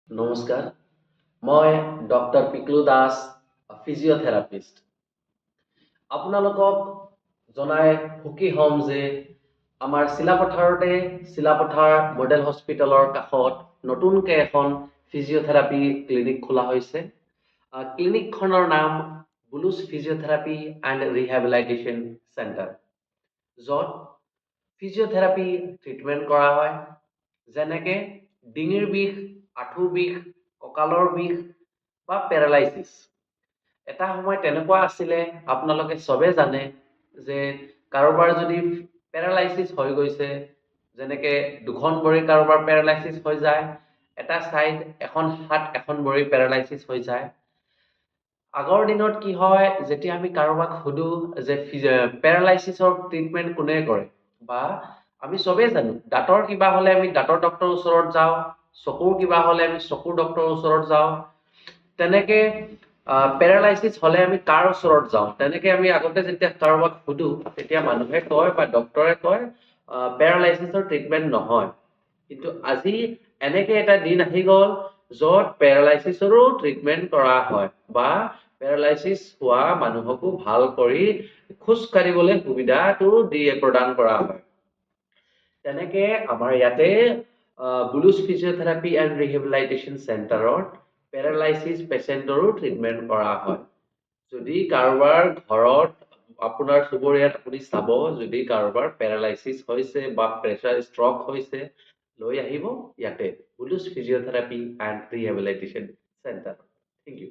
নমস্কাৰ, মই doctor Piklu Das, physiotherapist. আপোনালোকক জনাই সুখী হ'ম যে আমাৰ চিলাপথাৰ মডেল হস্পিটেলৰ কাষত নতুনকৈ এখন ফিজিঅ'থেৰাপি ক্লিনিক খোলা হৈছে। ক্লিনিকখনৰ নাম বুলুছ ফিজিঅ'থেৰাপি এণ্ড ৰিহেবিলিটেশ্যন চেণ্টাৰ, য'ত ফিজিঅ'থেৰাপি ট্ৰিটমেণ্ট কৰা হয়, যেনেকৈ ডিঙিৰ বিষ, আঁঠুৰ বিষ, কঁকালৰ বিষ বা পেৰালাইচিছ। এটা সময় তেনেকুৱা আছিলে, আপোনালোকে চবে জানে যে কাৰোবাৰ যদি পেৰালাইচিছ হৈ গৈছে, যেনেকে দুখন ভৰি কাৰোবাৰ পেৰালাইচিছ হৈ যায়, এটা চাইড এখন হাত এখন ভৰি পেৰালাইচিছ হৈ যায়। আগৰ দিনত কি হয়, যেতিয়া আমি কাৰোবাক সুধো যে পেৰালাইচিছৰ ট্ৰিটমেণ্ট কোনে কৰে, বা আমি চবেই জানো দাঁতৰ কিবা হ'লে আমি দাঁতৰ ডক্টৰৰ ওচৰত যাওঁ, চকুৰ কিবা হ'লে আমি চকুৰ ডক্টৰৰ ওচৰত যাওঁ, তেনেকে পেৰালাইচিছ হ'লে আমি কাৰ ওচৰত যাওঁ। তেনেকে আমি আগতে যেতিয়া কাৰোবাক সুধো, তেতিয়া মানুহে কয় বা ডক্টৰে কয় পেৰালাইচিছৰ ট্ৰিটমেণ্ট নহয়। কিন্তু আজি এনেকে এটা দিন আহি গ'ল য'ত পেৰালাইচিছৰো ট্ৰিটমেণ্ট কৰা হয়, বা পেৰালাইচিছ হোৱা মানুহকো ভাল কৰি খোজ কাঢ়িবলৈ সুবিধাটো প্ৰদান কৰা হয়। তেনেকে আমাৰ ইয়াতে বুলুছ ফিজিঅ'থেৰাপি এণ্ড ৰিহেবিলিটেশ্যন চেণ্টাৰত পেৰালাইচিছ পেচেণ্টৰো ট্ৰিটমেণ্ট কৰা হয়। যদি কাৰোবাৰ ঘৰত আপোনাৰ চুবুৰীয়াত আপুনি চাব, যদি কাৰোবাৰ পেৰালাইচিছ হৈছে বা প্ৰেছাৰ ষ্ট্ৰক হৈছে, লৈ আহিব ইয়াতে বুলুছ physiotherapy and rehabilitation centre. Thank U.